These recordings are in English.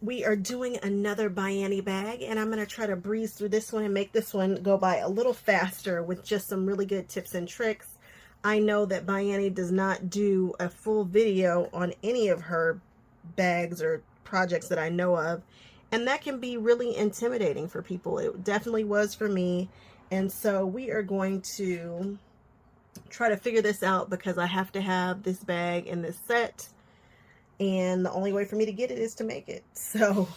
We are doing another ByAnnie bag, and I'm going to try to breeze through this one and make this one go by a little faster with just some really good tips and tricks. I know that ByAnnie does not do a full video on any of her bags or projects that I know of, and that can be really intimidating for people. It definitely was for me, and so we are going to try to figure this out because I have to have this bag in this set, and the only way for me to get it is to make it. So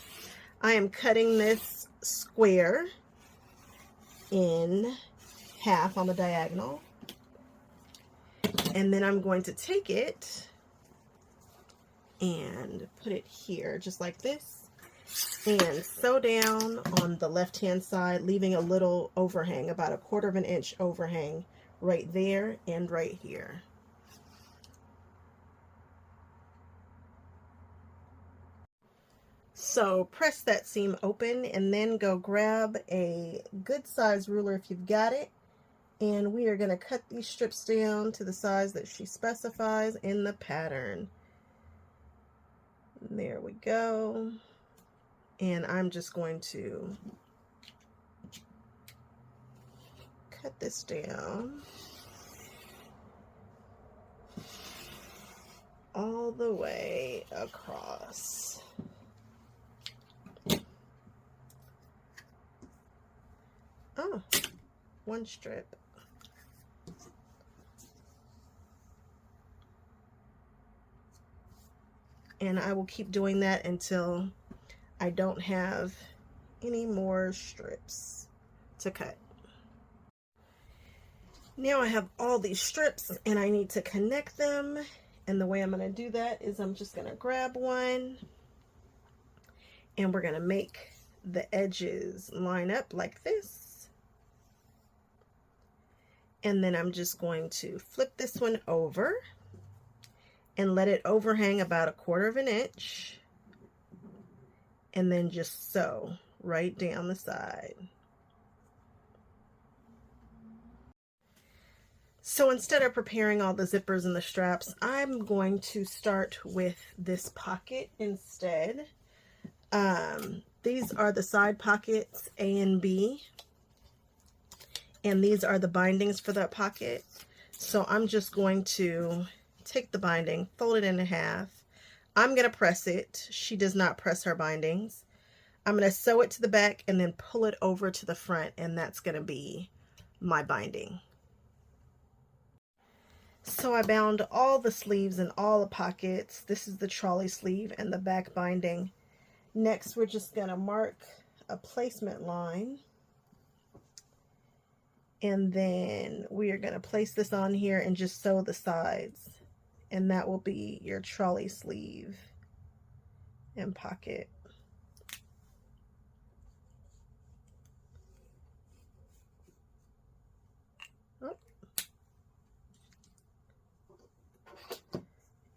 I am cutting this square in half on the diagonal, and then I'm going to take it and put it here just like this and sew down on the left hand side, leaving a little overhang, about 1/4 of an inch overhang right there and right here. So press that seam open and then go grab a good size ruler if you've got it, and we are going to cut these strips down to the size that she specifies in the pattern. There we go. And I'm just going to cut this down all the way across. Oh, one strip. And I will keep doing that until I don't have any more strips to cut. Now I have all these strips and I need to connect them. And the way I'm going to do that is I'm just going to grab one and we're going to make the edges line up like this. And then I'm just going to flip this one over and let it overhang about 1/4 of an inch, and then just sew right down the side. So instead of preparing all the zippers and the straps, I'm going to start with this pocket instead. These are the side pockets A and B, and these are the bindings for that pocket. So I'm just going to take the binding, fold it in half. I'm going to press it. She does not press her bindings. I'm going to sew it to the back and then pull it over to the front, and that's going to be my binding. So I bound all the sleeves and all the pockets. This is the trolley sleeve and the back binding. Next, we're just going to mark a placement line. And then we are going to place this on here and just sew the sides. And that will be your trolley sleeve and pocket. Oh.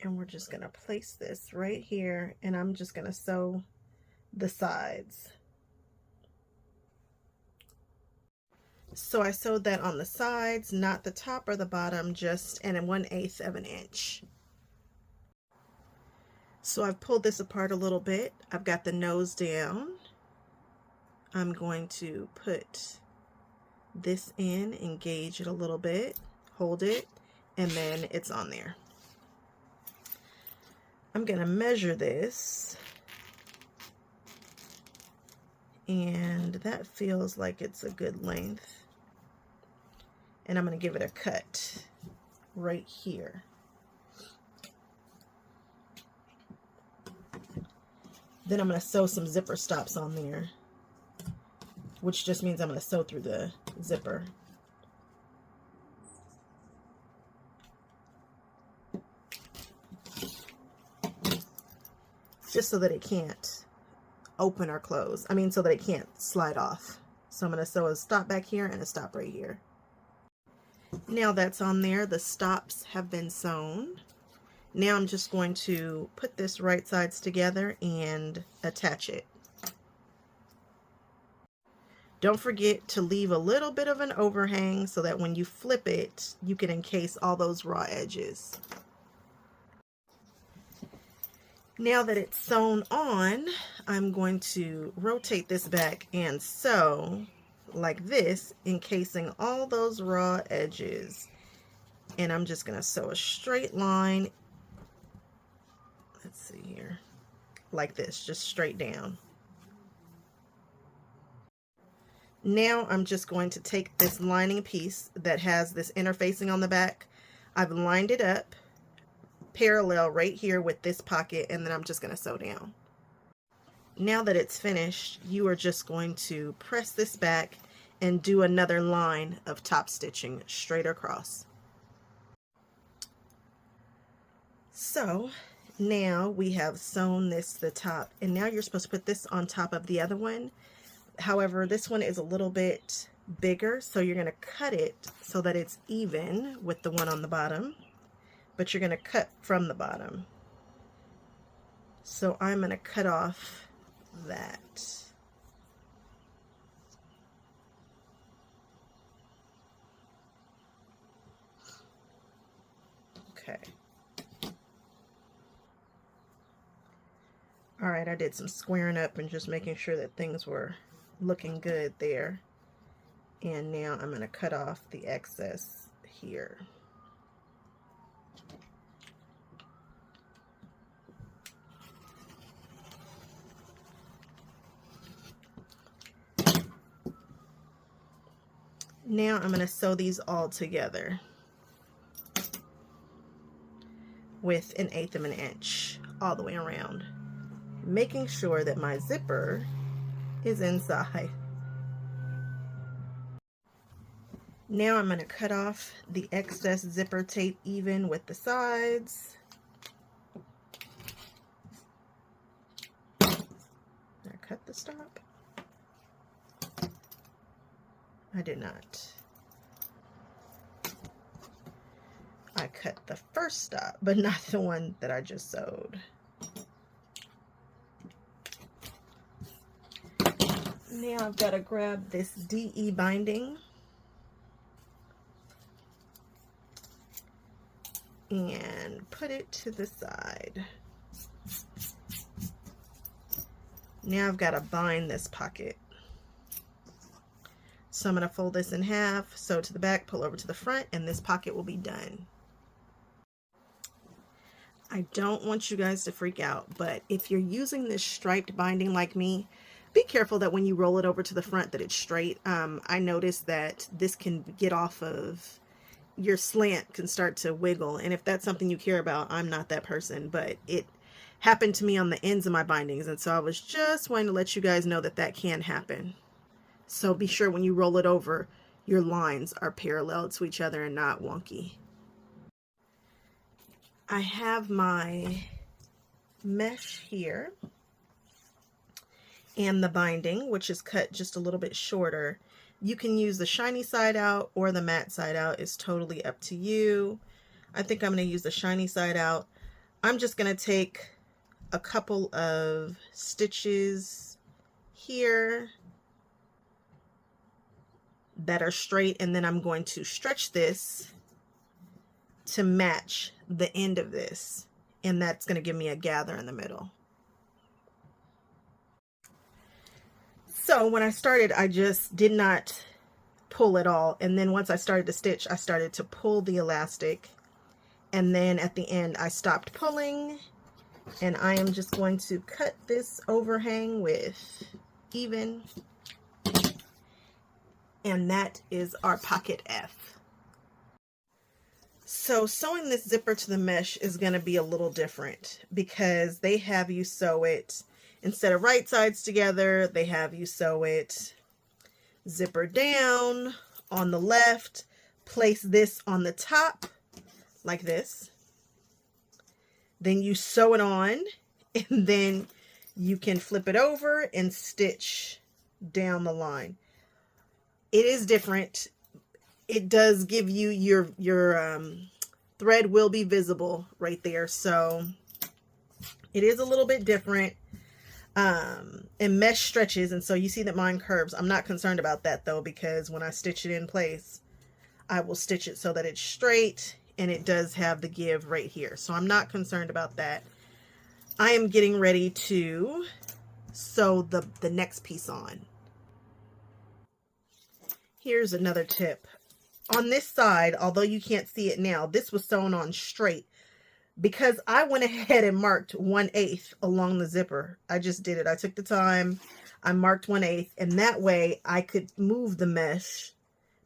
And we're just going to place this right here, and I'm just going to sew the sides. So I sewed that on the sides, not the top or the bottom, just and 1/8 of an inch. So I've pulled this apart a little bit. I've got the nose down. I'm going to put this in, engage it a little bit, hold it, and then it's on there. I'm going to measure this, and that feels like it's a good length. And I'm going to give it a cut right here. Then I'm going to sew some zipper stops on there, which just means I'm going to sew through the zipper. Just so that it can't open or close. I mean, so that it can't slide off. So I'm going to sew a stop back here and a stop right here. Now that's on there, the stops have been sewn. Now I'm just going to put this right sides together and attach it. Don't forget to leave a little bit of an overhang so that when you flip it, you can encase all those raw edges. Now that it's sewn on, I'm going to rotate this back and sew like this, encasing all those raw edges. And I'm just going to sew a straight line. Let's see here. Like this, just straight down. Now I'm just going to take this lining piece that has this interfacing on the back. I've lined it up parallel right here with this pocket, and then I'm just going to sew down. Now that it's finished, you are just going to press this back and do another line of top stitching straight across. So now we have sewn this to the top, and now you're supposed to put this on top of the other one. However, this one is a little bit bigger, so you're going to cut it so that it's even with the one on the bottom, but you're going to cut from the bottom. So I'm going to cut off that. Okay. All right, I did some squaring up and just making sure that things were looking good there. And now I'm going to cut off the excess here. Now I'm going to sew these all together with 1/8 of an inch all the way around, making sure that my zipper is inside. Now I'm going to cut off the excess zipper tape even with the sides. Did I cut the stop? I did not. I cut the first stop, but not the one that I just sewed. Now I've got to grab this DE binding and put it to the side. Now I've got to bind this pocket. So I'm going to fold this in half, sew to the back, pull over to the front, and this pocket will be done. I don't want you guys to freak out, but if you're using this striped binding like me, be careful that when you roll it over to the front that it's straight. I noticed that this can get off of your slant, can start to wiggle, and if that's something you care about, I'm not that person, but it happened to me on the ends of my bindings, and so I was just wanting to let you guys know that that can happen. So be sure when you roll it over, your lines are parallel to each other and not wonky. I have my mesh here and the binding, which is cut just a little bit shorter. You can use the shiny side out or the matte side out. It's totally up to you. I think I'm going to use the shiny side out. I'm just going to take a couple of stitches here that are straight, and then I'm going to stretch this to match the end of this, and that's going to give me a gather in the middle. So when I started, I just did not pull at all, and then once I started to stitch, I started to pull the elastic, and then at the end I stopped pulling, and I am just going to cut this overhang with even, and that is our pocket F. So sewing this zipper to the mesh is going to be a little different because they have you sew it, instead of right sides together, they have you sew it zipper down on the left, place this on the top like this, then you sew it on, and then you can flip it over and stitch down the line. It is different. It does give you your thread will be visible right there, so it is a little bit different. And mesh stretches, and so you see that mine curves. I'm not concerned about that though, because when I stitch it in place, I will stitch it so that it's straight, and it does have the give right here, so I'm not concerned about that. I am getting ready to sew the next piece on. Here's another tip. On this side, although you can't see it now, this was sewn on straight because I went ahead and marked 1/8 along the zipper. I just did it. I took the time. I marked 1/8, and that way I could move the mesh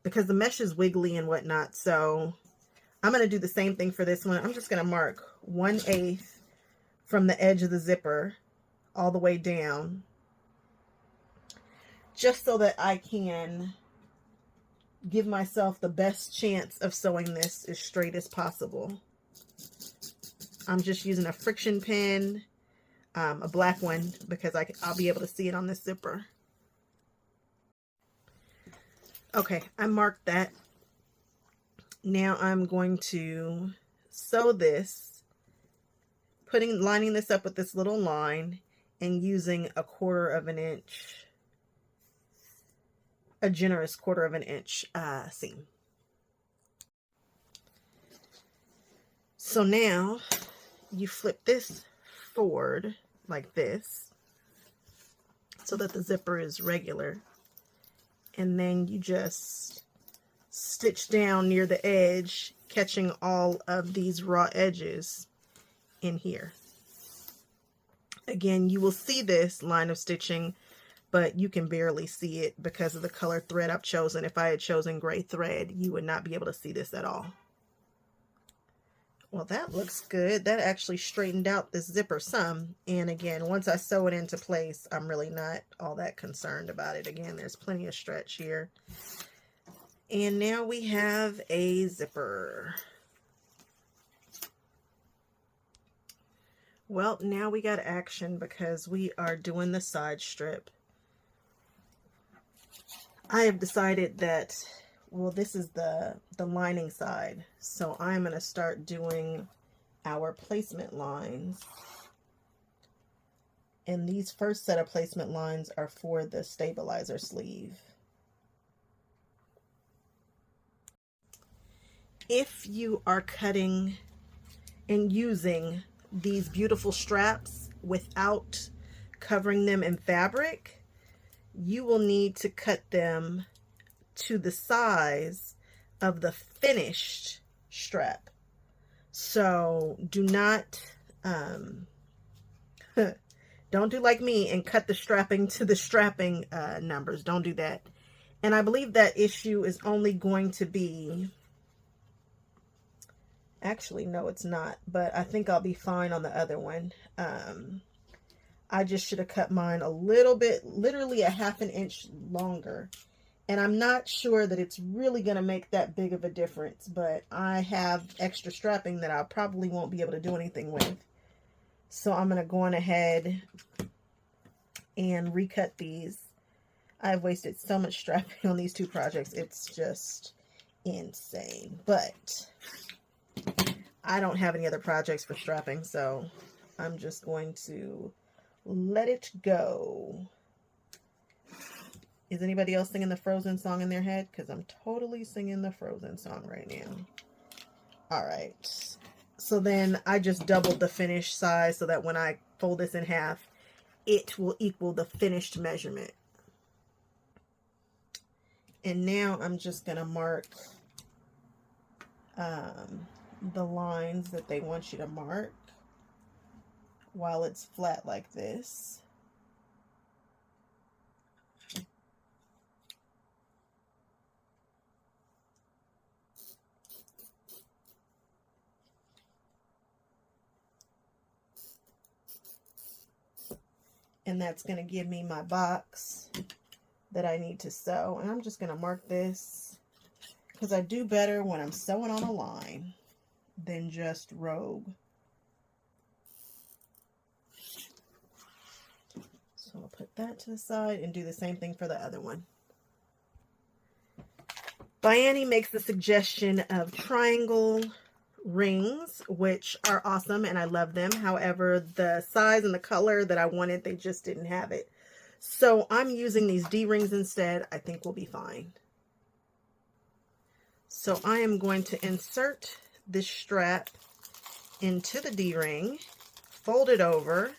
because the mesh is wiggly and whatnot. So I'm going to do the same thing for this one. I'm just going to mark 1/8 from the edge of the zipper all the way down, just so that I can give myself the best chance of sewing this as straight as possible. I'm just using a friction pin, a black one, because I'll be able to see it on this zipper. Okay, I marked that. Now I'm going to sew this, lining this up with this little line and using a 1/4 inch, a generous 1/4 inch seam. So now you flip this forward like this so that the zipper is regular, and then you just stitch down near the edge, catching all of these raw edges in here. Again, you will see this line of stitching, but you can barely see it because of the color thread I've chosen. If I had chosen gray thread, you would not be able to see this at all. Well, that looks good. That actually straightened out this zipper some. And again, once I sew it into place, I'm really not all that concerned about it. Again, there's plenty of stretch here. And now we have a zipper. Well, now we got action because we are doing the side strip. I have decided that, well, this is the lining side, so I'm going to start doing our placement lines. And these first set of placement lines are for the stabilizer sleeve. If you are cutting and using these beautiful straps without covering them in fabric, you will need to cut them to the size of the finished strap. So do not don't do like me and cut the strapping to the strapping numbers. Don't do that. And I believe that issue is only going to be, actually no it's not, but I think I'll be fine on the other one. I just should have cut mine a little bit, literally a 1/2 inch longer. And I'm not sure that it's really going to make that big of a difference, but I have extra strapping that I probably won't be able to do anything with. So I'm going to go on ahead and recut these. I've wasted so much strapping on these two projects. It's just insane. But I don't have any other projects for strapping, so I'm just going to let it go. Is anybody else singing the Frozen song in their head? Because I'm totally singing the Frozen song right now. All right. So then I just doubled the finished size so that when I fold this in half, it will equal the finished measurement. And now I'm just going to mark the lines that they want you to mark while it's flat like this. And that's going to give me my box that I need to sew. And I'm just going to mark this because I do better when I'm sewing on a line than just rogue. So I'll put that to the side and do the same thing for the other one. ByAnnie makes the suggestion of triangle rings, which are awesome and I love them. However, the size and the color that I wanted, they just didn't have it. So I'm using these D rings instead. I think we'll be fine. So I am going to insert this strap into the D ring fold it over,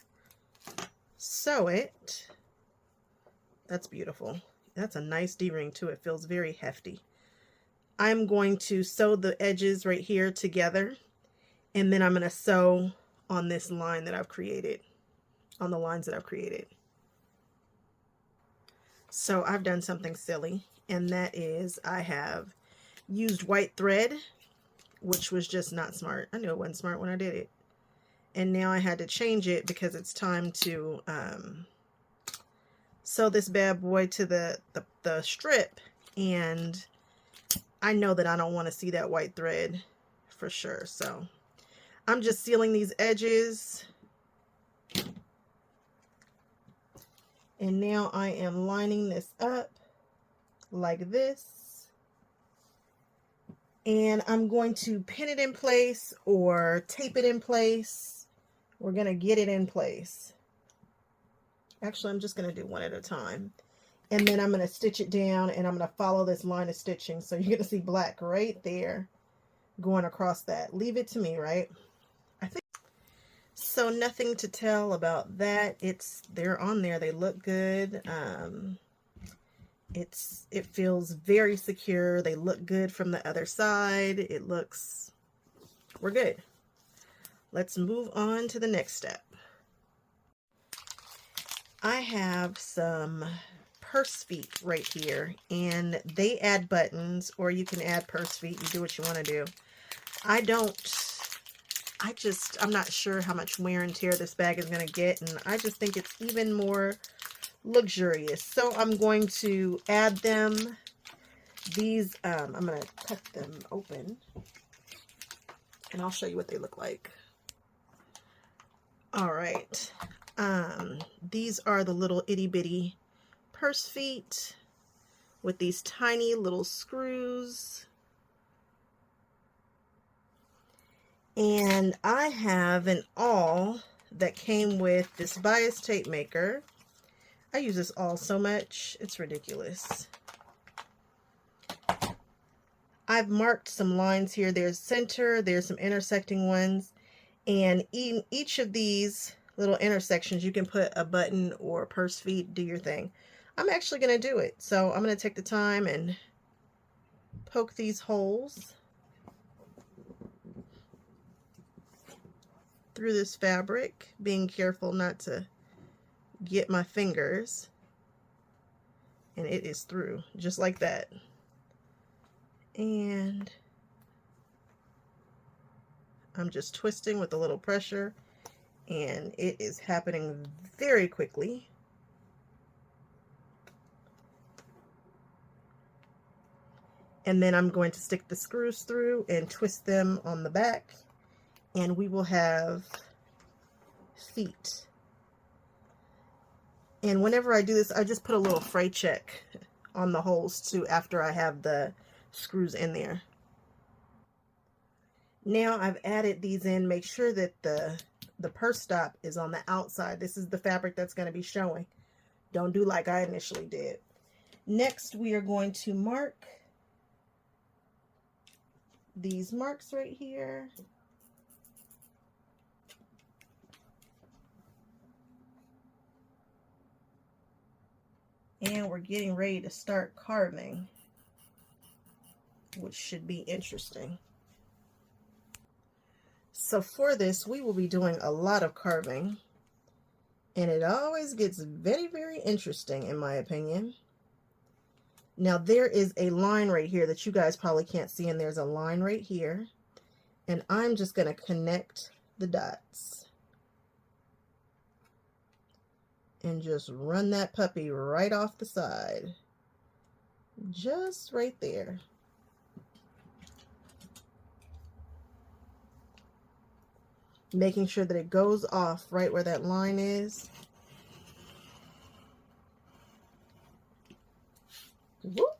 sew it. That's beautiful. That's a nice D-ring too. It feels very hefty. I'm going to sew the edges right here together, and then I'm going to sew on this line that I've created, on the lines that I've created. So I've done something silly, and that is I have used white thread, which was just not smart. I knew it wasn't smart when I did it. And now I had to change it because it's time to sew this bad boy to the strip, and I know that I don't want to see that white thread for sure. So I'm just sealing these edges. And now I am lining this up like this. And I'm going to pin it in place or tape it in place. We're going to get it in place. Actually, I'm just going to do one at a time. And then I'm going to stitch it down, and I'm going to follow this line of stitching. So you're going to see black right there going across that. Leave it to me, right? I think so. Nothing to tell about that. They're on there. They look good. It feels very secure. They look good from the other side. We're good. Let's move on to the next step. I have some purse feet right here, and they add buttons, or you can add purse feet. You do what you want to do. I'm not sure how much wear and tear this bag is going to get, and I just think it's even more luxurious. So I'm going to add them. These, I'm going to cut them open, and I'll show you what they look like. All right. These are the little itty bitty purse feet with these tiny little screws. And I have an awl that came with this bias tape maker. I use this awl so much, it's ridiculous. I've marked some lines here. There's center, there's some intersecting ones, and in each of these little intersections you can put a button or purse feet. Do your thing. I'm actually going to do it. So I'm going to take the time and poke these holes through this fabric, being careful not to get my fingers. And it is through, just like that. And I'm just twisting with a little pressure, and it is happening very quickly. And then I'm going to stick the screws through and twist them on the back, and we will have feet. And whenever I do this, I just put a little fray check on the holes too after I have the screws in there. Now I've added these in. Make sure that the purse stop is on the outside. This is the fabric that's going to be showing. Don't do like I initially did. Next, we are going to mark these marks right here. And we're getting ready to start carving, which should be interesting. So for this, we will be doing a lot of carving, and it always gets very, very interesting in my opinion. Now there is a line right here that you guys probably can't see, and there's a line right here, and I'm just going to connect the dots and just run that puppy right off the side, just right there. Making sure that it goes off right where that line is. Whoop.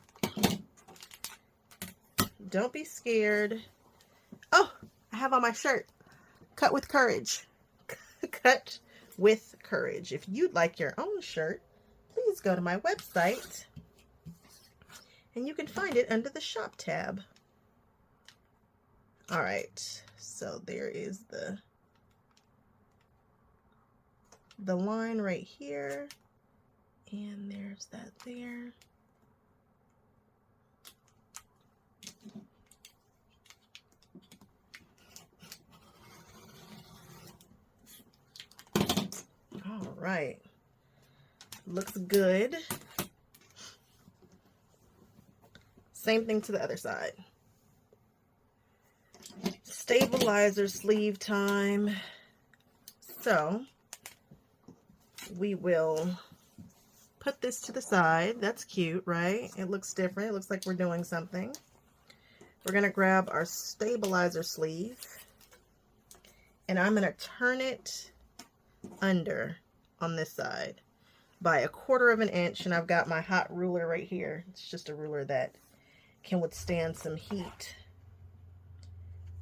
Don't be scared. Oh, I have on my shirt, Cut with Courage. Cut with Courage. If you'd like your own shirt, please go to my website, and you can find it under the shop tab. All right, so there is the the line right here, and there's that there. All right, looks good. Same thing to the other side. Stabilizer sleeve time. So we will put this to the side. That's cute, right? It looks different. It looks like we're doing something. We're going to grab our stabilizer sleeve, and I'm going to turn it under on this side by 1/4 of an inch, and I've got my hot ruler right here. It's just a ruler that can withstand some heat.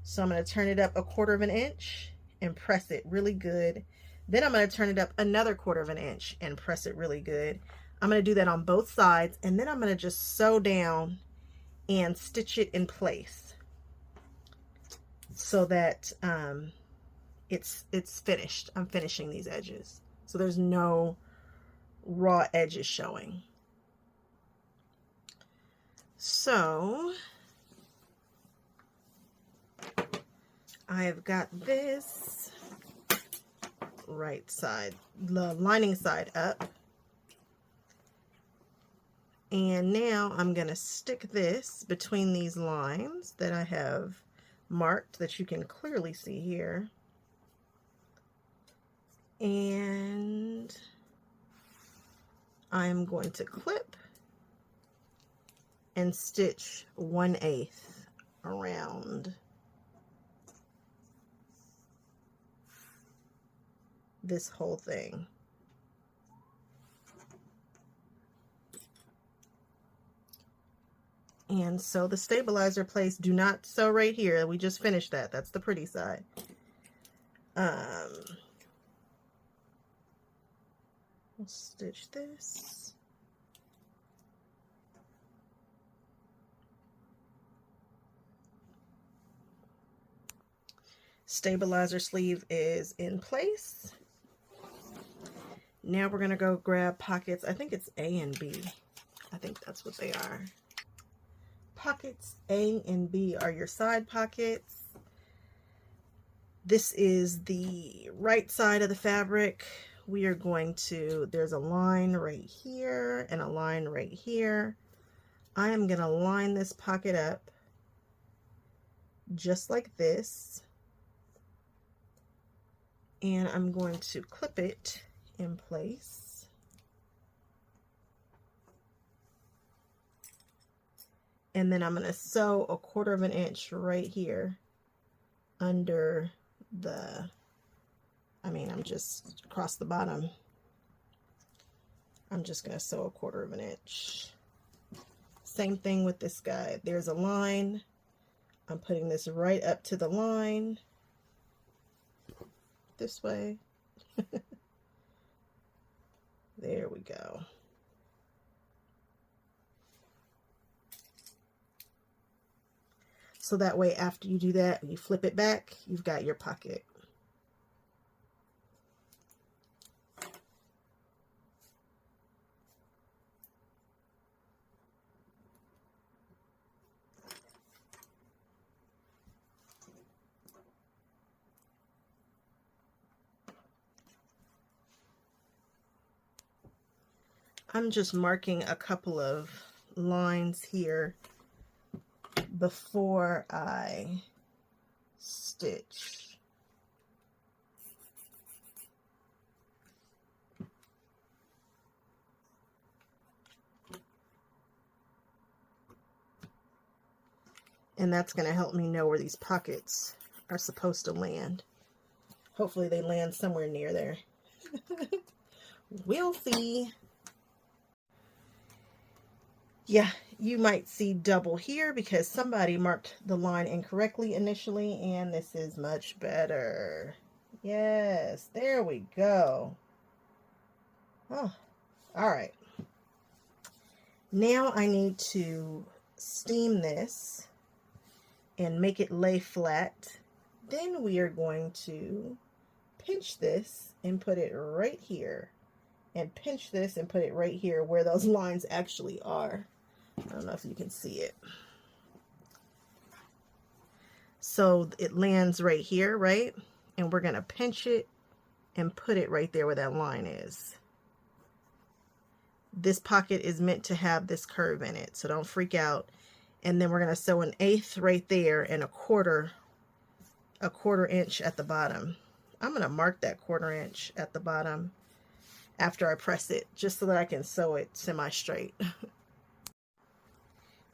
So I'm going to turn it up 1/4 of an inch and press it really good. Then I'm going to turn it up another 1/4 of an inch and press it really good. I'm going to do that on both sides, and then I'm going to just sew down and stitch it in place so that it's finished. I'm finishing these edges, so there's no raw edges showing. So I've got this right side, the lining side up. And now I'm going to stick this between these lines that I have marked that you can clearly see here. And I'm going to clip and stitch 1/8 around this whole thing. And so the stabilizer place, do not sew right here. We just finished that. That's the pretty side. We'll stitch this. Stabilizer sleeve is in place. Now we're going to go grab pockets. I think it's A and B. I think that's what they are. Pockets A and B are your side pockets. This is the right side of the fabric. We are going to, there's a line right here and a line right here. I am going to line this pocket up just like this. And I'm going to clip it in place. And then I'm going to sew 1/4 of an inch right here under the, I'm just across the bottom. I'm just going to sew 1/4 of an inch. Same thing with this guy. There's a line. I'm putting this right up to the line. This way. There we go. So that way, after you do that, you flip it back, you've got your pocket. I'm just marking a couple of lines here before I stitch. And that's going to help me know where these pockets are supposed to land. Hopefully they land somewhere near there. We'll see. Yeah, you might see double here because somebody marked the line incorrectly initially, and this is much better. Yes, there we go. Oh, all right. Now I need to steam this and make it lay flat. Then we are going to pinch this and put it right here, and pinch this and put it right here where those lines actually are. I don't know if you can see it. So it lands right here, right? And we're going to pinch it and put it right there where that line is. This pocket is meant to have this curve in it, so don't freak out. And then we're going to sew an 1/8 right there and a quarter inch at the bottom. I'm going to mark that 1/4 inch at the bottom after I press it, just so that I can sew it semi-straight.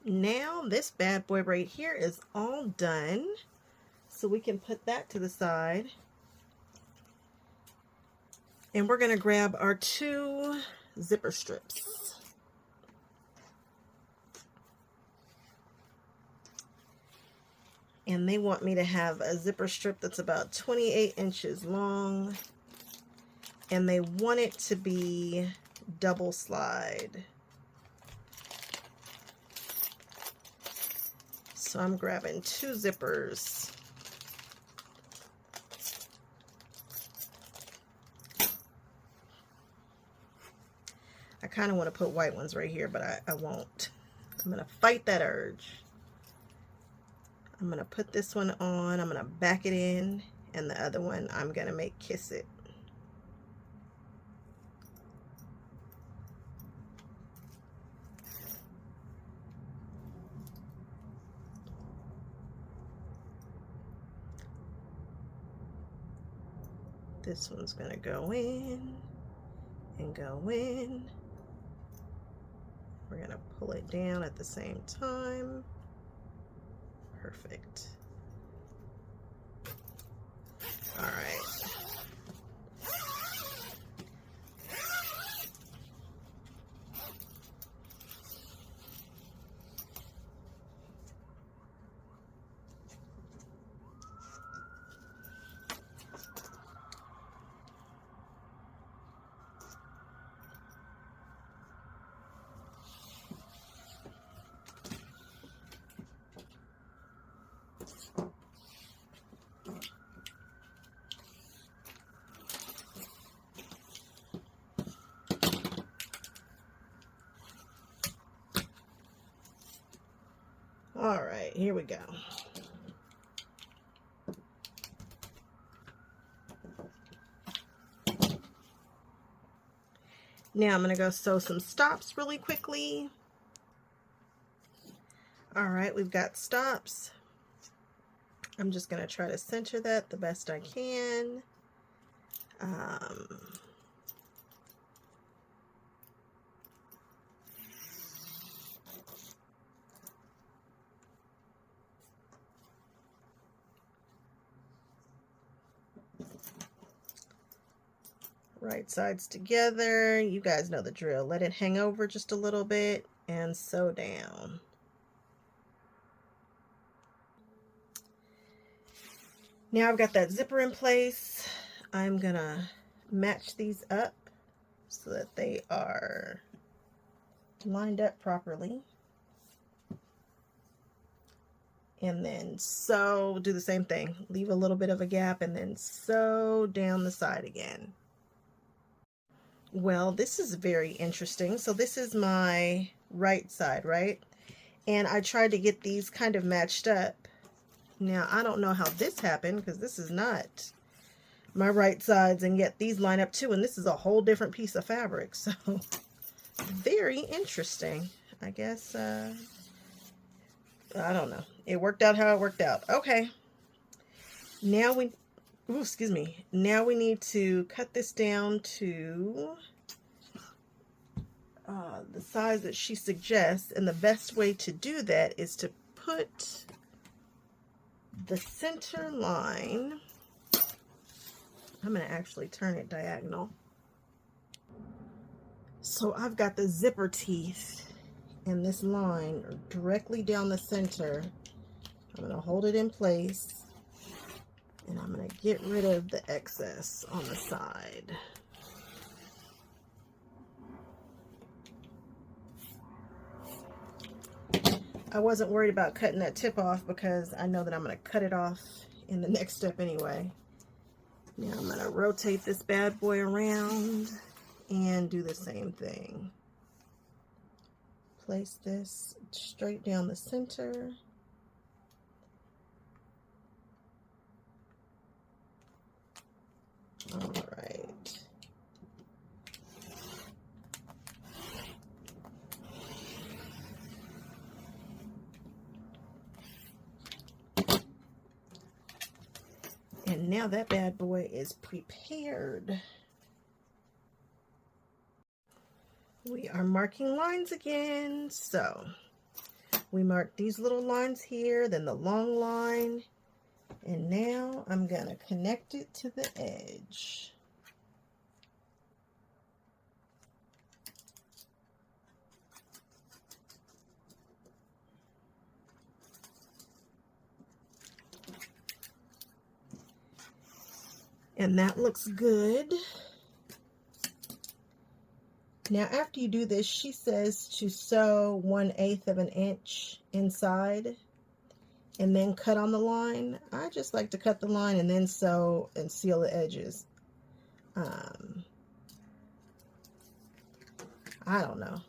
Now this bad boy right here is all done, so we can put that to the side. And we're going to grab our 2 zipper strips. And they want me to have a zipper strip that's about 28 inches long, and they want it to be double slide. So I'm grabbing 2 zippers. I kind of want to put white ones right here, but I won't. I'm going to fight that urge. I'm going to put this one on, I'm going to back it in, and the other one I'm going to make kiss it. This one's going to go in and go in. We're going to pull it down at the same time. Perfect. All right. All right, here we go. Now I'm going to go sew some stops really quickly. All right, we've got stops. I'm just going to try to center that the best I can. Right sides together. You guys know the drill. Let it hang over just a little bit and sew down. Now I've got that zipper in place. I'm gonna match these up so that they are lined up properly. And then sew, do the same thing. Leave a little bit of a gap and then sew down the side again. Well, this is very interesting. So this is my right side, right? And I tried to get these kind of matched up. Now, I don't know how this happened because this is not my right sides, and yet these line up too, and this is a whole different piece of fabric. So, very interesting. I guess, I don't know. It worked out how it worked out. Okay. Now we... Ooh, excuse me. Now we need to cut this down to the size that she suggests, and the best way to do that is to put the center line. I'm going to actually turn it diagonal. So I've got the zipper teeth and this line directly down the center. I'm going to hold it in place. And I'm going to get rid of the excess on the side. I wasn't worried about cutting that tip off because I know that I'm going to cut it off in the next step anyway. Now I'm going to rotate this bad boy around and do the same thing. Place this straight down the center. All right. And now that bad boy is prepared. We are marking lines again. So we mark these little lines here, then the long line, and now I'm gonna connect it to the edge. And that looks good. Now after you do this, she says to sew 1/8 of an inch inside and then cut on the line. I just like to cut the line and then sew and seal the edges. I don't know.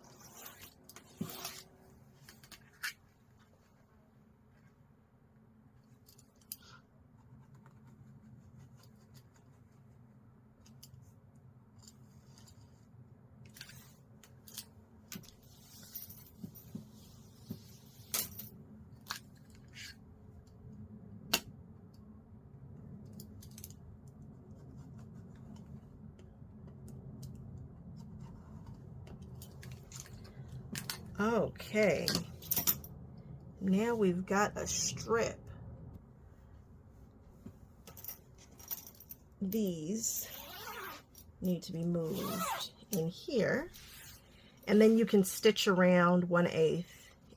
Okay, now we've got a strip. These need to be moved in here, and then you can stitch around 1/8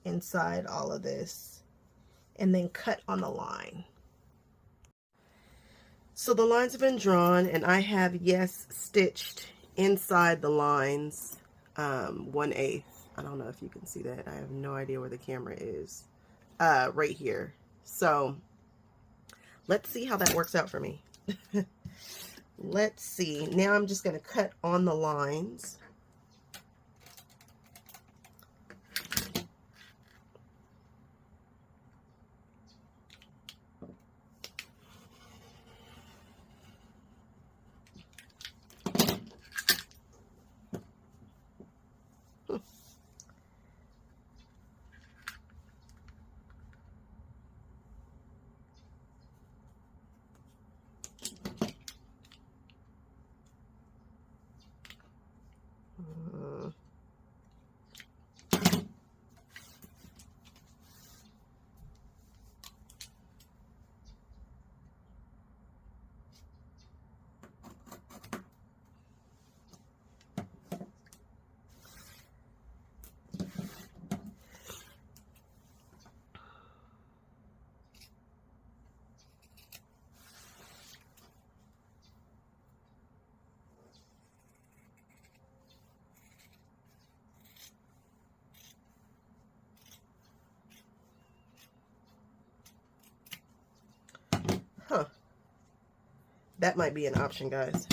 inside all of this and then cut on the line. So the lines have been drawn, and I have, yes, stitched inside the lines 1/8. I don't know if you can see that. I have no idea where the camera is. Right here. So let's see how that works out for me. Let's see. Now I'm just going to cut on the lines. Huh. That might be an option, guys.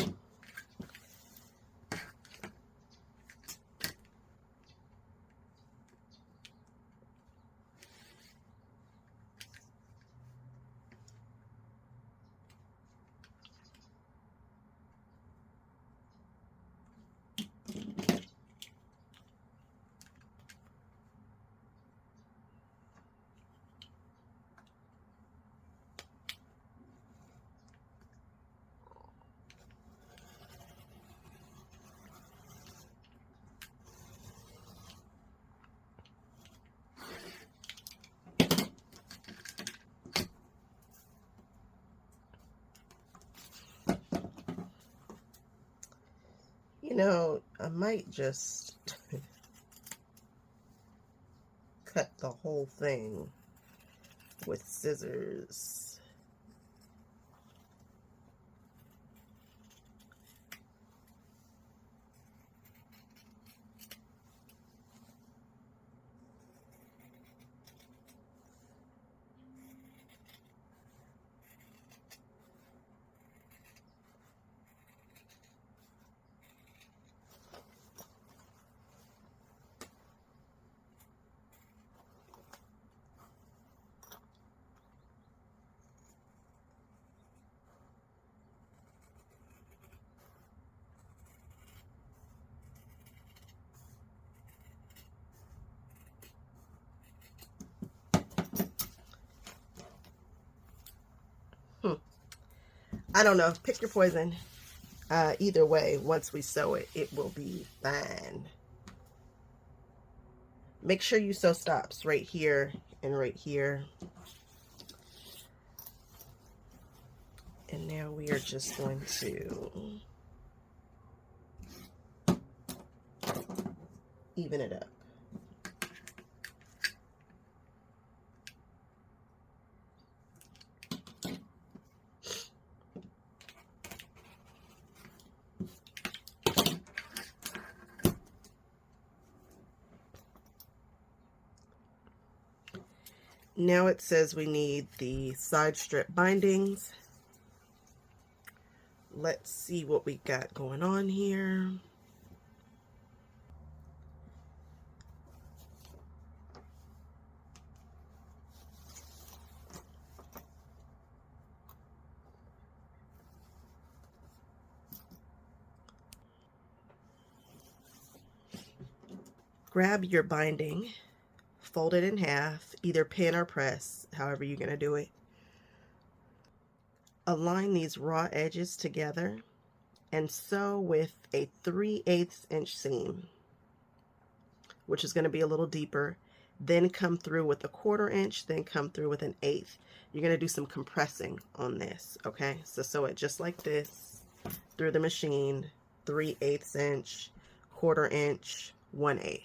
You know, I might just cut the whole thing with scissors. I don't know, pick your poison. Either way, once we sew it, it will be fine. Make sure you sew stops right here and right here. And now we are just going to even it up. Now it says we need the side strip bindings. Let's see what we got going on here. Grab your binding, fold it in half, either pin or press, however you're going to do it. Align these raw edges together and sew with a 3/8 inch seam, which is going to be a little deeper. Then come through with a 1/4 inch, then come through with an 1/8. You're going to do some compressing on this, okay? So sew it just like this through the machine, 3/8 inch, 1/4 inch, 1/8.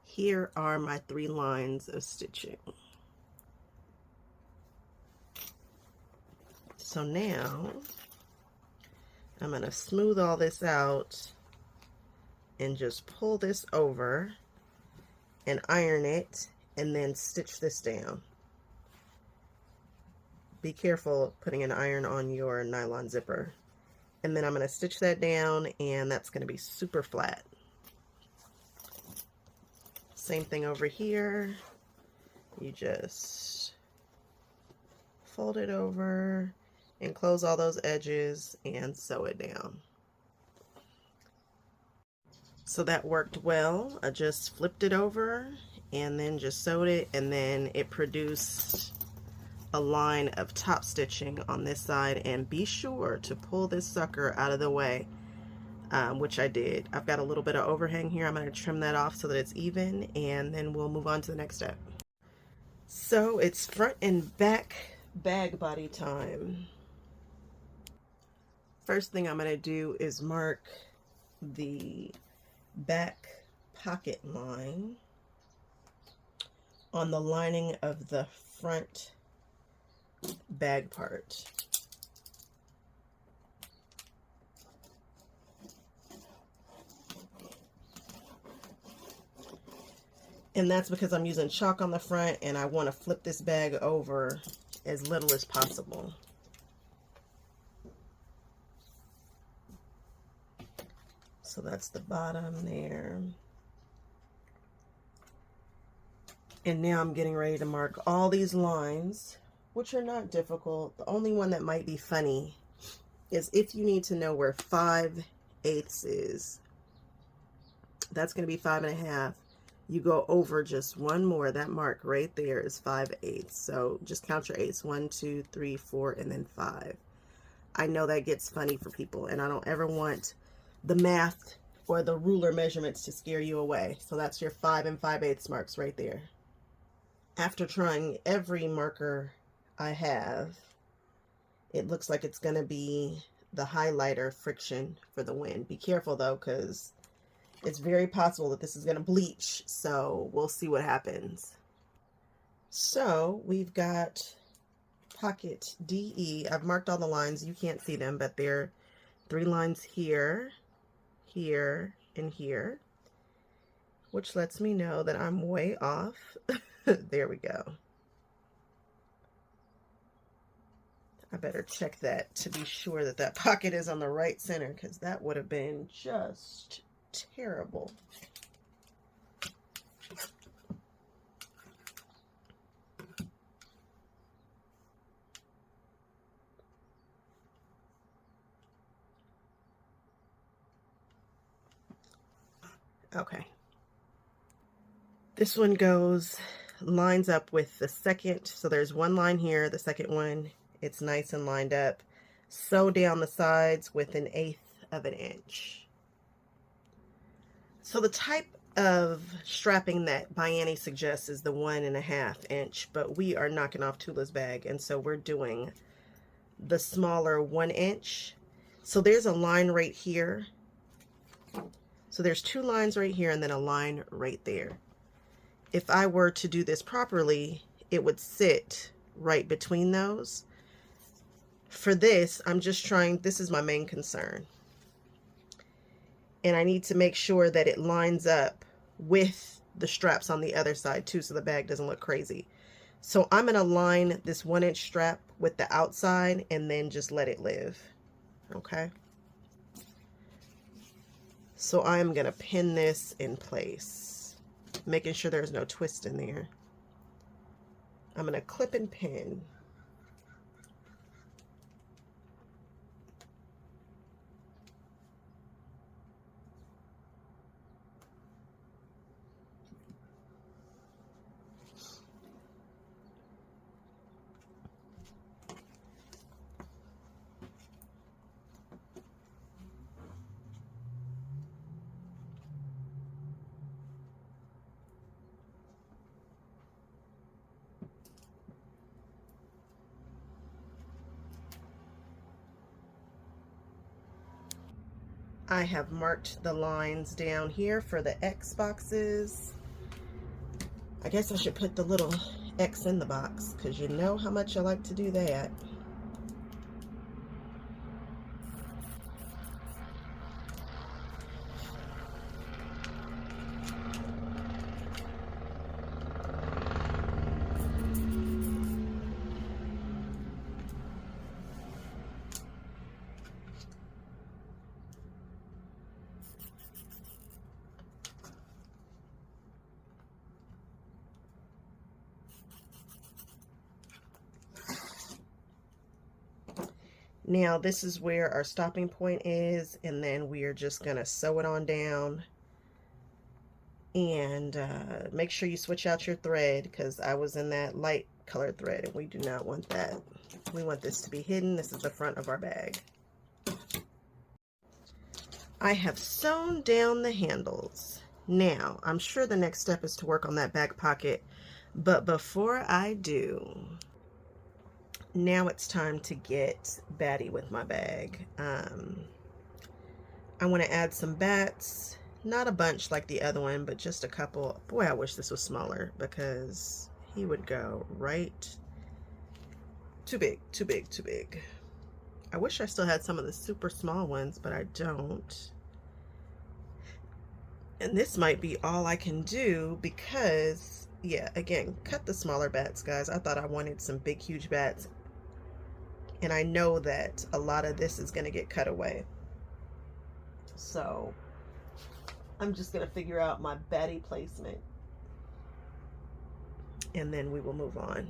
Here are my 3 lines of stitching. So now I'm going to smooth all this out and just pull this over and iron it and then stitch this down. Be careful putting an iron on your nylon zipper. And then I'm going to stitch that down, and that's going to be super flat. Same thing over here. You just fold it over and close all those edges and sew it down. So that worked well. I just flipped it over and then just sewed it, and then it produced a line of top stitching on this side. And be sure to pull this sucker out of the way, which I did. I've got a little bit of overhang here. I'm going to trim that off so that it's even, and then we'll move on to the next step. So it's front and back bag body time. First thing I'm going to do is mark the back pocket line on the lining of the front bag part. And that's because I'm using chalk on the front and I want to flip this bag over as little as possible. So that's the bottom there. And now I'm getting ready to mark all these lines, which are not difficult. The only one that might be funny is if you need to know where 5/8 is. That's going to be 5.5. You go over just one more. That mark right there is 5/8. So just count your eighths. 1, 2, 3, 4, and then 5. I know that gets funny for people, and I don't ever want the math or the ruler measurements to scare you away. So that's your 5 and 5/8 marks right there. After trying every marker I have, it looks like it's going to be the highlighter friction for the win. Be careful though, because it's very possible that this is going to bleach. So we'll see what happens. So we've got pocket DE. I've marked all the lines. You can't see them, but there are 3 lines here, here, and here, which lets me know that I'm way off. There we go. I better check that to be sure that that pocket is on the right center, because that would have been just terrible. Okay. This one goes lines up with the second. So there's one line here, the second one, it's nice and lined up. Sew down the sides with 1/8 of an inch. So the type of strapping that ByAnnie suggests is the 1.5 inch, but we are knocking off Tula's bag, and so we're doing the smaller 1 inch. So there's a line right here. So there's 2 lines right here and then a line right there. If I were to do this properly, it would sit right between those. For this, I'm just trying, this is my main concern. And I need to make sure that it lines up with the straps on the other side too, so the bag doesn't look crazy. So I'm going to line this 1 inch strap with the outside and then just let it live. Okay. So I'm going to pin this in place, making sure there's no twist in there. I'm going to clip and pin. I have marked the lines down here for the X boxes. I guess I should put the little X in the box because you know how much I like to do that. Now this is where our stopping point is, and then we are just going to sew it on down. And make sure you switch out your thread because I was in that light colored thread and we do not want that. We want this to be hidden. This is the front of our bag. I have sewn down the handles. Now I'm sure the next step is to work on that back pocket, but before I do, now it's time to get batty with my bag. I want to add some bats, not a bunch like the other one, but just a couple. Boy, I wish this was smaller because he would go right. Too big, too big, too big. I wish I still had some of the super small ones, but I don't. And this might be all I can do because, yeah, again, cut the smaller bats, guys. I thought I wanted some big, huge bats. And I know that a lot of this is going to get cut away. So I'm just going to figure out my batty placement. And then we will move on.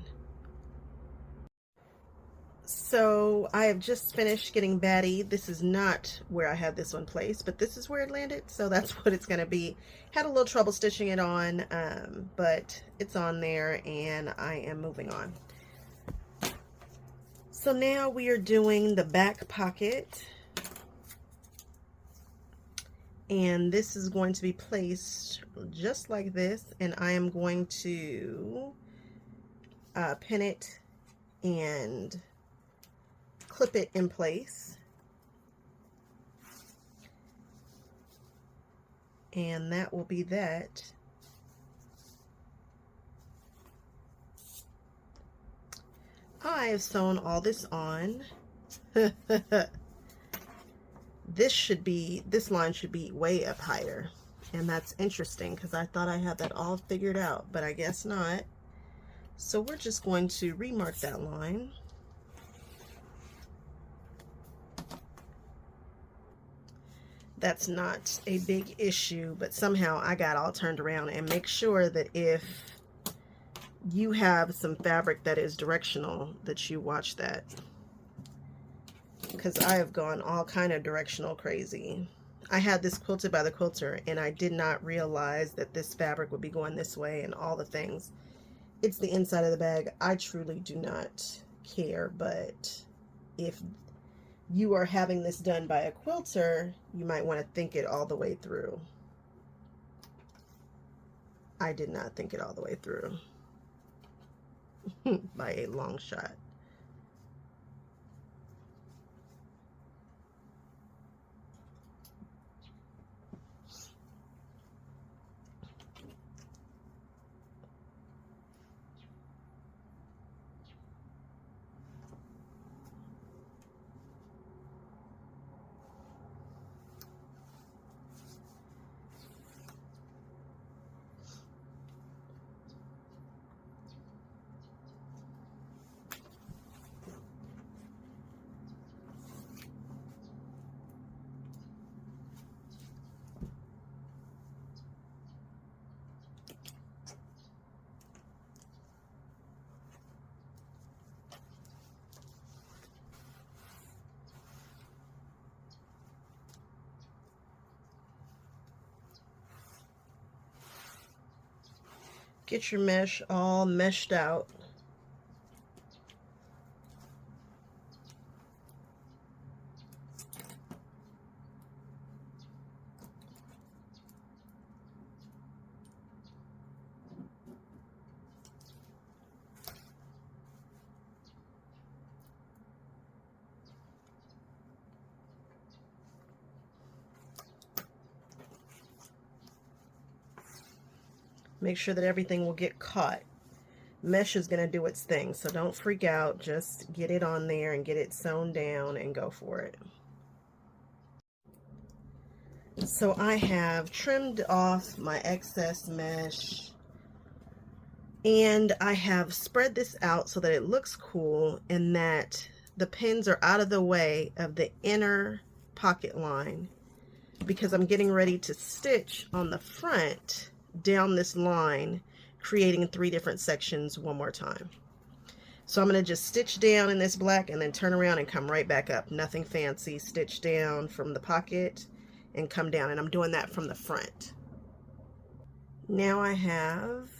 So I have just finished getting batty. This is not where I had this one placed, but this is where it landed. So that's what it's going to be. Had a little trouble stitching it on, but it's on there and I am moving on. So now we are doing the back pocket, and this is going to be placed just like this, and I am going to pin it and clip it in place, and that will be that. I have sewn all this on. This line should be way up higher, and that's interesting because I thought I had that all figured out, but I guess not. So we're just going to remark that line. That's not a big issue, but somehow I got all turned around. And make sure that if you have some fabric that is directional, that you watch that, because I have gone all kind of directional crazy. I had this quilted by the Quilter and I did not realize that this fabric would be going this way and all the things. it's the inside of the bag. I truly do not care, but if you are having this done by a quilter, you might want to think it all the way through. I did not think it all the way through by a long shot. Get your mesh all meshed out. Make sure that everything will get caught. Mesh is going to do its thing, so don't freak out. Just get it on there and get it sewn down and go for it. So I have trimmed off my excess mesh, and I have spread this out so that it looks cool and that the pins are out of the way of the inner pocket line, because I'm getting ready to stitch on the front down this line, creating 3 different sections one more time. So I'm going to just stitch down in this black and then turn around and come right back up. Nothing fancy. Stitch down from the pocket and come down, and I'm doing that from the front. Now I have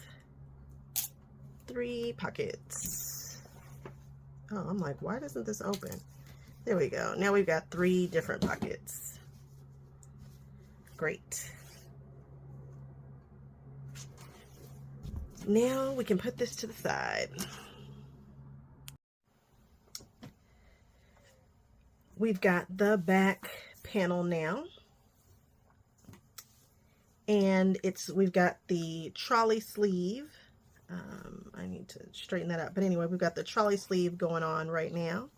3 pockets. Oh, I'm like, why doesn't this open? There we go. Now we've got 3 different pockets. Great. Now we can put this to the side. We've got the back panel now, and we've got the trolley sleeve. I need to straighten that up, but anyway, we've got the trolley sleeve going on right now,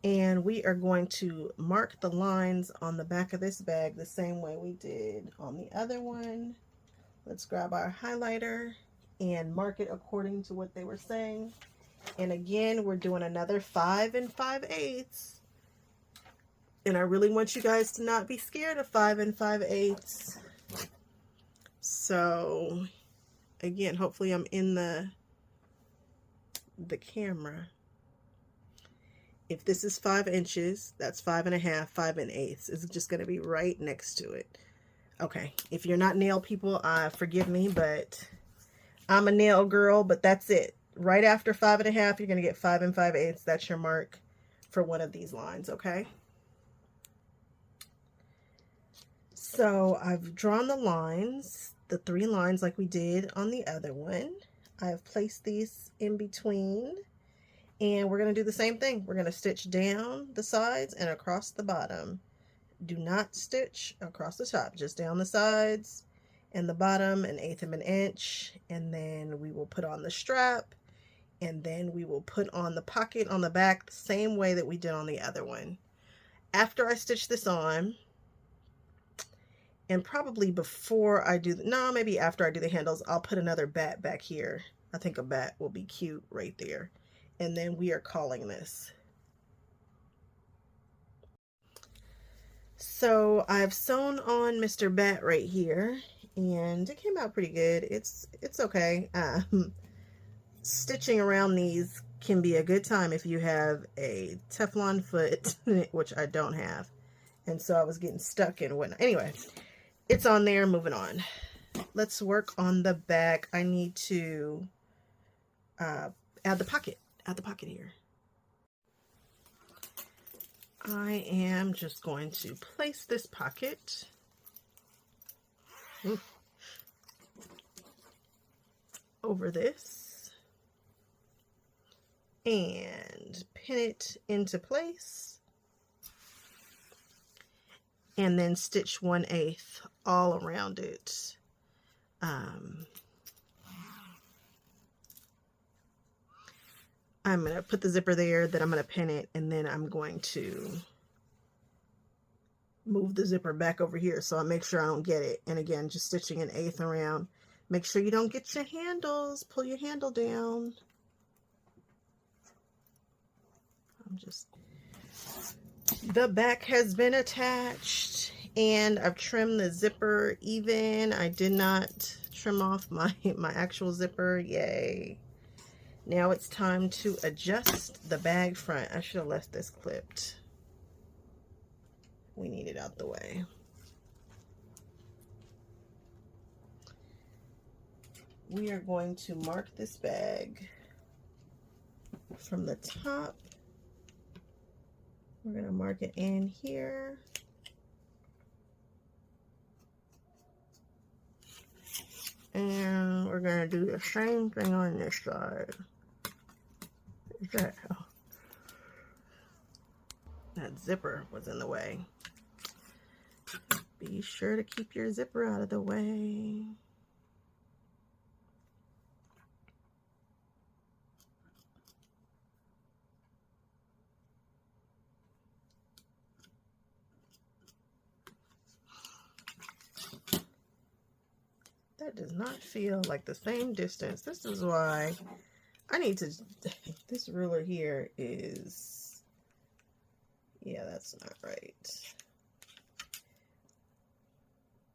and we are going to mark the lines on the back of this bag the same way we did on the other one. Let's grab our highlighter and mark it according to what they were saying. And again, we're doing another 5 5/8. And I really want you guys to not be scared of 5 5/8. So again, hopefully I'm in the camera. If this is 5 inches, that's 5 1/2, 5 1/8. It's just going to be right next to it. Okay, if you're not nail people, forgive me, but I'm a nail girl, but that's it. Right after 5 1/2, you're going to get 5 5/8. That's your mark for one of these lines, okay? So I've drawn the lines, the 3 lines like we did on the other one. I've placed these in between, and we're going to do the same thing. We're going to stitch down the sides and across the bottom. Do not stitch across the top, just down the sides and the bottom 1/8 of an inch, and then we will put on the strap, and then we will put on the pocket on the back the same way that we did on the other one. After I stitch this on, and probably before I do, maybe after I do the handles, I'll put another bat back here. I think a bat will be cute right there. And then we are calling this. So I've sewn on Mr. Bat right here, and it came out pretty good. It's okay. Stitching around these can be a good time if you have a Teflon foot, which I don't have. And so I was getting stuck and whatnot. Anyway, it's on there. Moving on. Let's work on the back. I need to add the pocket here. I am just going to place this pocket over this and pin it into place, and then stitch 1/8 all around it. I'm going to put the zipper there, then I'm going to pin it, and then I'm going to move the zipper back over here so I make sure I don't get it. And again, just stitching 1/8 around. Make sure you don't get your handles. Pull your handle down. The back has been attached, and I've trimmed the zipper even. I did not trim off my actual zipper. Yay. Now it's time to adjust the bag front. I should have left this clipped. We need it out the way. We are going to mark this bag from the top. We're going to mark it in here. And we're going to do the same thing on this side. That zipper was in the way. Be sure to keep your zipper out of the way. That does not feel like the same distance. This is why I need to, this ruler here is, yeah, that's not right.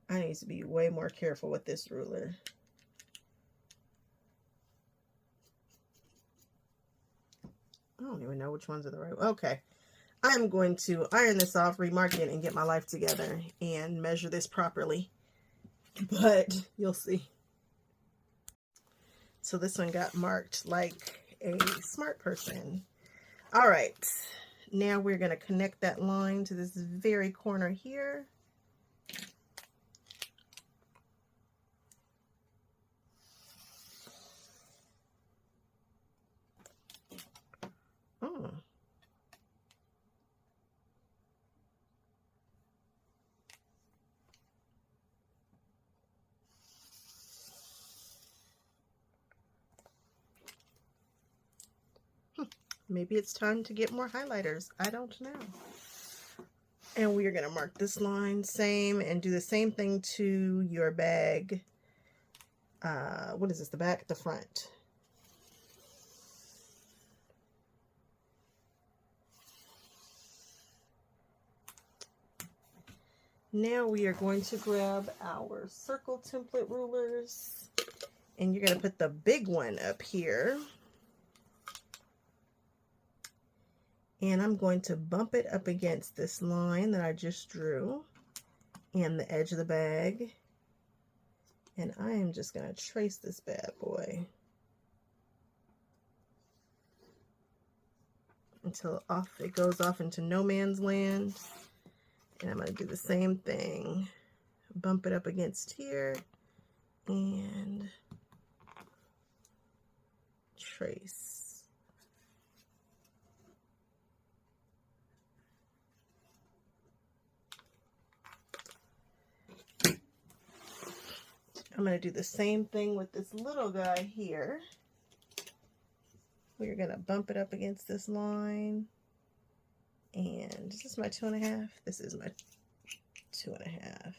I need to be way more careful with this ruler. I don't even know which ones are the right. Okay. I'm going to iron this off, remark it, and get my life together and measure this properly. But you'll see. So this one got marked like a smart person. All right, now we're going to connect that line to this very corner here. Oh. Maybe it's time to get more highlighters. I don't know. And we are going to mark this line same and do the same thing to your bag. What is this? The back, the front. Now we are going to grab our circle template rulers, and you're going to put the big one up here. And I'm going to bump it up against this line that I just drew and the edge of the bag. And I am just going to trace this bad boy until it goes off into no man's land. And I'm going to do the same thing. Bump it up against here and trace. I'm going to do the same thing with this little guy here. We're going to bump it up against this line. And is this my 2.5? This is my 2.5.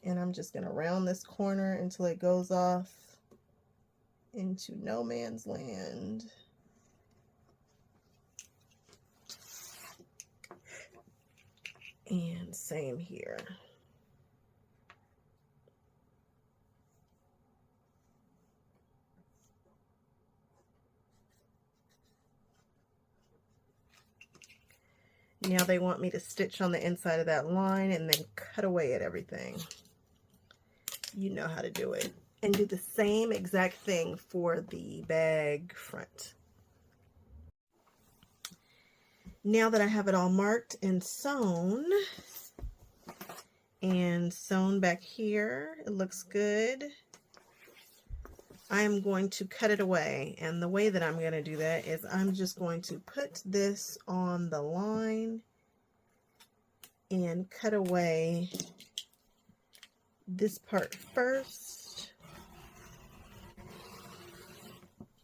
And I'm just going to round this corner until it goes off into no man's land. And same here. Now they want me to stitch on the inside of that line and then cut away at everything. You know how to do it. and do the same exact thing for the bag front. Now that I have it all marked and sewn back here, it looks good. I'm going to cut it away, and the way that I'm going to do that is I'm just going to put this on the line and cut away this part first.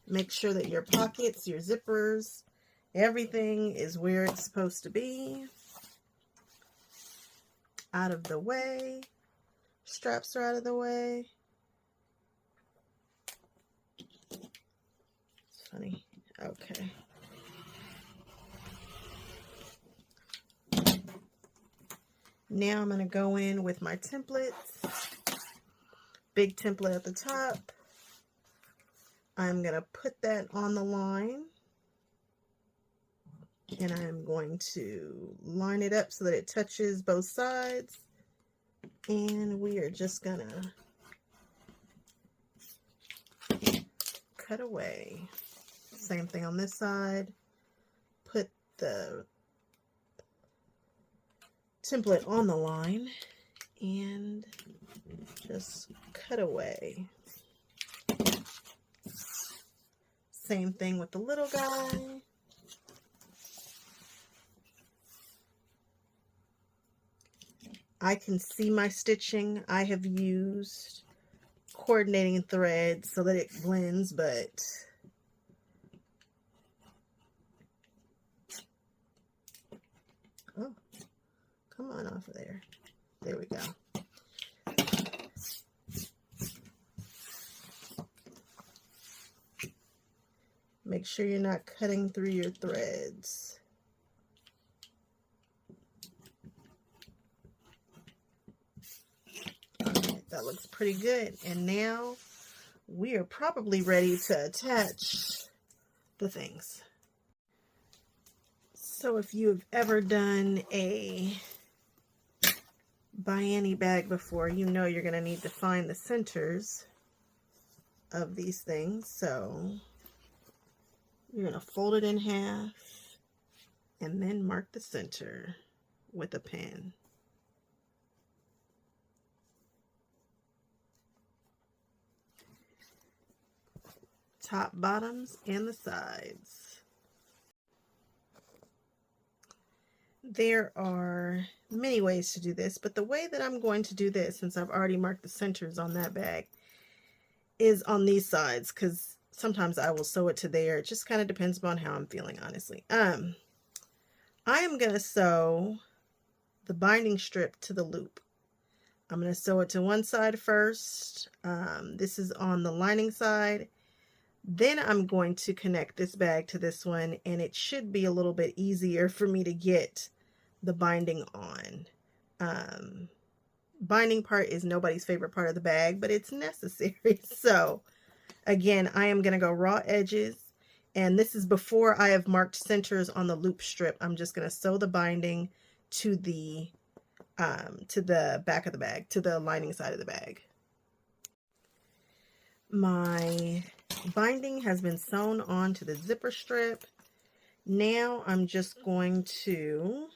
Make sure that your pockets, your zippers, everything is where it's supposed to be. Out of the way. Straps are out of the way. It's funny. Okay. Now I'm going to go in with my templates. Big template at the top. I'm going to put that on the line. And I'm going to line it up so that it touches both sides. And we are just going to cut away. Same thing on this side. Put the template on the line and just cut away. Same thing with the little guy. I can see my stitching. I have used coordinating thread so that it blends, but oh, come on off of there. There we go. Make sure you're not cutting through your threads. Alright, that looks pretty good. And now we are probably ready to attach the things. So if you've ever done a ByAnnie bag before, you know you're going to need to find the centers of these things. So you're going to fold it in half and then mark the center with a pen. Top, bottoms, and the sides. There are many ways to do this, but the way that I'm going to do this, since I've already marked the centers on that bag, is on these sides, because sometimes I will sew it to there. It just kind of depends upon how I'm feeling, honestly. I am going to sew the binding strip to the loop. I'm going to sew it to one side first. This is on the lining side. Then I'm going to connect this bag to this one, and it should be a little bit easier for me to get the binding on. Binding part is nobody's favorite part of the bag, but it's necessary. So again, I am going to go raw edges, and this is before I have marked centers on the loop strip. I'm just going to sew the binding to the back of the bag, to the lining side of the bag. My binding has been sewn onto the zipper strip. Now I'm just going to,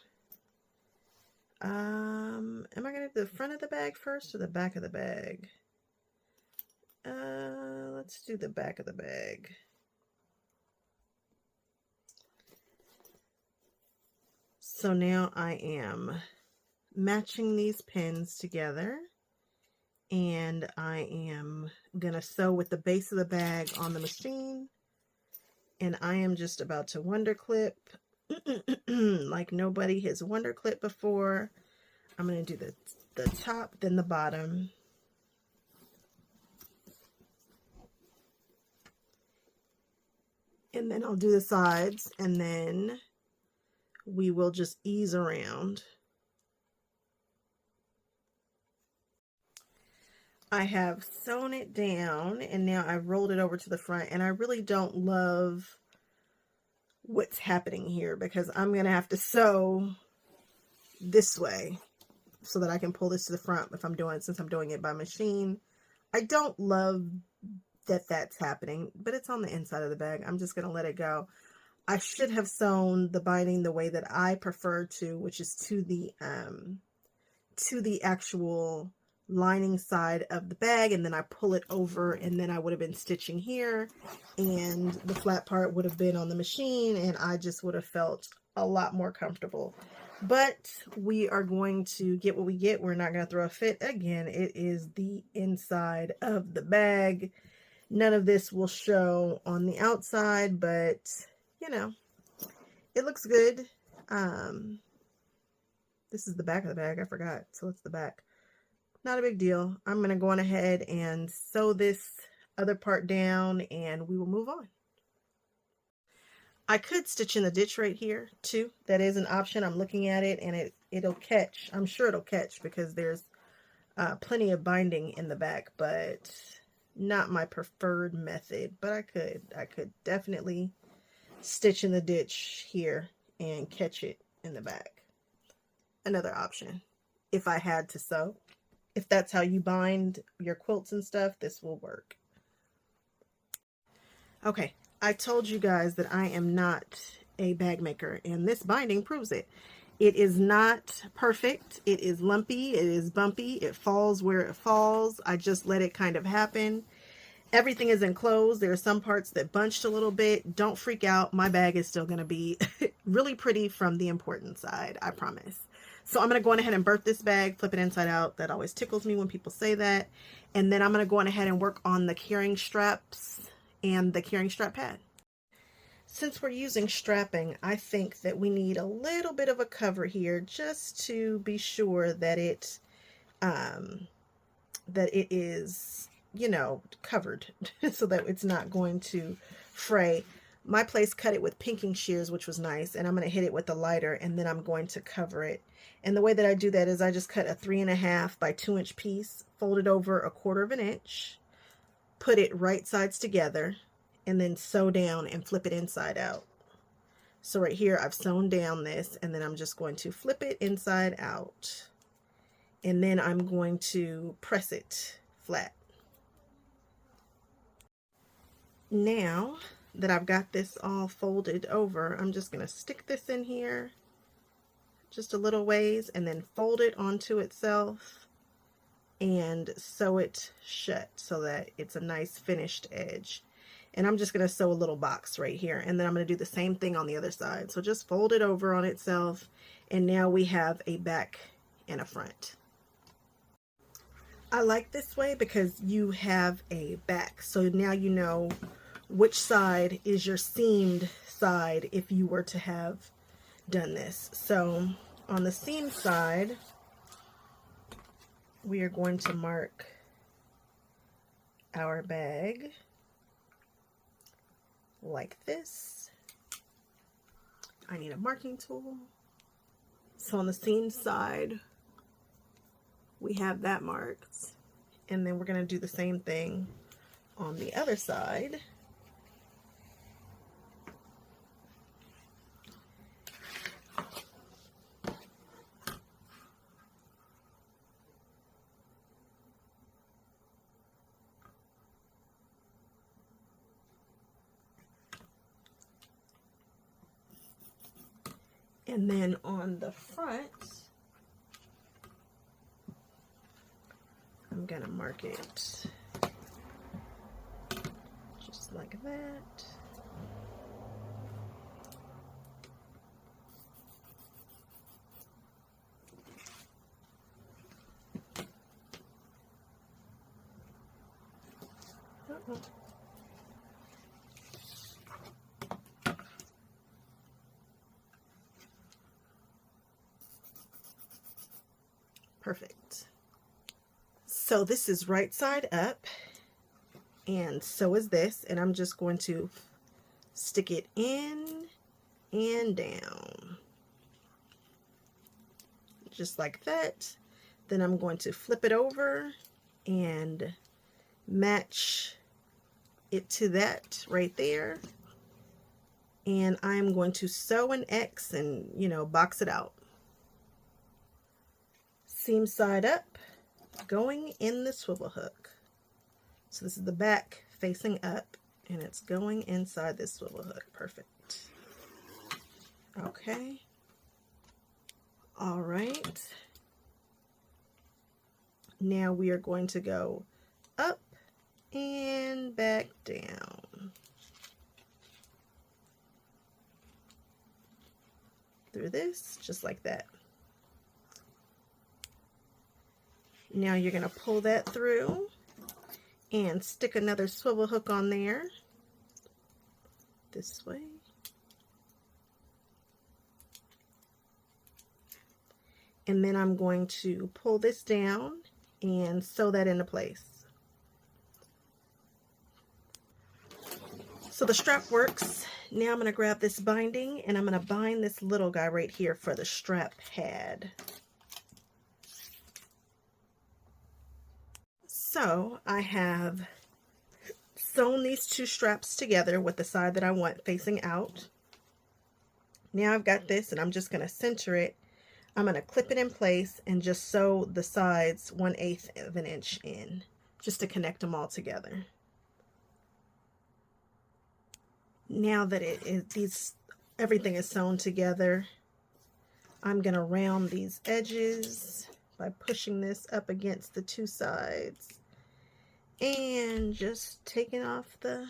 am I going to do the front of the bag first or the back of the bag? Let's do the back of the bag. So now I am matching these pins together, and I am gonna sew with the base of the bag on the machine, and I am just about to wonder clip like nobody has wonder clipped before. I'm gonna do the top, then the bottom. And then I'll do the sides, and then we will just ease around. I have sewn it down, and now I've rolled it over to the front, and I really don't love what's happening here because I'm going to have to sew this way so that I can pull this to the front if I'm doing it, since I'm doing it by machine. I don't love that that's happening, but it's on the inside of the bag. I'm just going to let it go. I should have sewn the binding the way that I prefer to, which is to the actual lining side of the bag, and then I pull it over, and then I would have been stitching here, and the flat part would have been on the machine, and I just would have felt a lot more comfortable. But we are going to get what we get. We're not going to throw a fit. Again, it is the inside of the bag. None of this will show on the outside, but you know, it looks good. This is the back of the bag. I forgot. So it's the back. Not a big deal. I'm going to go on ahead and sew this other part down, and we will move on. I could stitch in the ditch right here too. That is an option. I'm looking at it, and it'll catch. I'm sure it'll catch because there's plenty of binding in the back, but not my preferred method. But I could definitely stitch in the ditch here and catch it in the back. Another option if I had to sew. If that's how you bind your quilts and stuff, this will work. Okay, I told you guys that I am not a bag maker, and this binding proves it. It is not perfect. It is lumpy. It is bumpy. It falls where it falls. I just let it kind of happen. Everything is enclosed. There are some parts that bunched a little bit. Don't freak out. My bag is still going to be really pretty from the important side, I promise. So I'm going to go on ahead and burp this bag, flip it inside out. That always tickles me when people say that. And then I'm going to go on ahead and work on the carrying straps and the carrying strap pad. Since we're using strapping, I think that we need a little bit of a cover here just to be sure that it is, you know, covered so that it's not going to fray. My place cut it with pinking shears, which was nice, and I'm going to hit it with a lighter, and then I'm going to cover it. And the way that I do that is I just cut a 3.5 by 2 inch piece, fold it over 1/4 inch, put it right sides together, and then sew down and flip it inside out. So right here I've sewn down this, and then I'm just going to flip it inside out, and then I'm going to press it flat. Now that I've got this all folded over, I'm just going to stick this in here just a little ways and then fold it onto itself and sew it shut so that it's a nice finished edge. And I'm just going to sew a little box right here, and then I'm going to do the same thing on the other side. So just fold it over on itself, and now we have a back and a front. I like this way because you have a back, so now you know which side is your seamed side if you were to have done this. So on the seam side, we are going to mark our bag like this. I need a marking tool. So on the seam side, we have that marked, and then we're going to do the same thing on the other side. And then on the front, I'm gonna mark it just like that. Perfect. So this is right side up, and so is this, and I'm just going to stick it in and down just like that. Then I'm going to flip it over and match it to that right there, and I'm going to sew an X and, you know, box it out. Seam side up, going in the swivel hook. So this is the back facing up, and it's going inside this swivel hook. Perfect. Okay. All right. Now we are going to go up and back down through this, just like that. Now you're going to pull that through and stick another swivel hook on there this way. And then I'm going to pull this down and sew that into place. So the strap works. Now I'm going to grab this binding and I'm going to bind this little guy right here for the strap pad. So I have sewn these two straps together with the side that I want facing out. Now I've got this and I'm just going to center it. I'm going to clip it in place and just sew the sides 1/8 of an inch in, just to connect them all together. Now that everything is sewn together, I'm going to round these edges by pushing this up against the two sides and just taking off the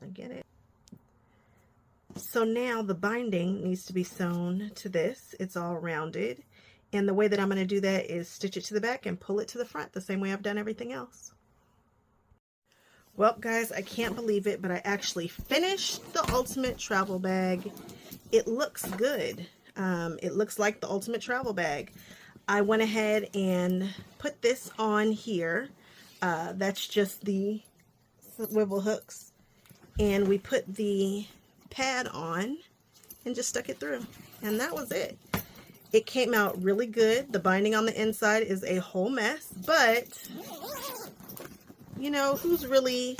I get it. So now the binding needs to be sewn to this. It's all rounded. And the way that I'm going to do that is stitch it to the back and pull it to the front the same way I've done everything else. Well, guys, I can't believe it, but I actually finished the ultimate travel bag. It looks good. It looks like the ultimate travel bag. I went ahead and put this on here. That's just the swivel hooks. And we put the pad on and just stuck it through. And that was it. It came out really good. The binding on the inside is a whole mess, but you know, who's really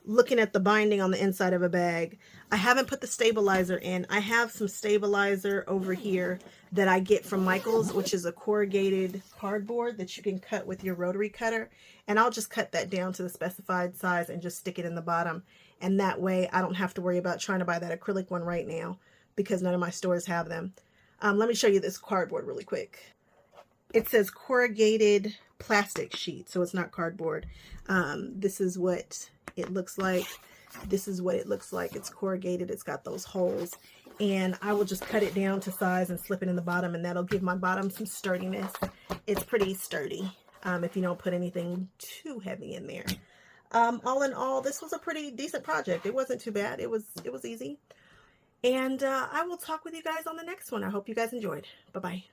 looking at the binding on the inside of a bag? I haven't put the stabilizer in. I have some stabilizer over here that I get from Michael's, which is a corrugated cardboard that you can cut with your rotary cutter. And I'll just cut that down to the specified size and just stick it in the bottom. And that way I don't have to worry about trying to buy that acrylic one right now because none of my stores have them. Let me show you this cardboard really quick. It says corrugated plastic sheet, so it's not cardboard. This is what it looks like. This is what it looks like. It's corrugated. It's got those holes. And I will just cut it down to size and slip it in the bottom, and that'll give my bottom some sturdiness. It's pretty sturdy if you don't put anything too heavy in there. All in all, this was a pretty decent project. It wasn't too bad. It was easy. And I will talk with you guys on the next one. I hope you guys enjoyed. Bye-bye.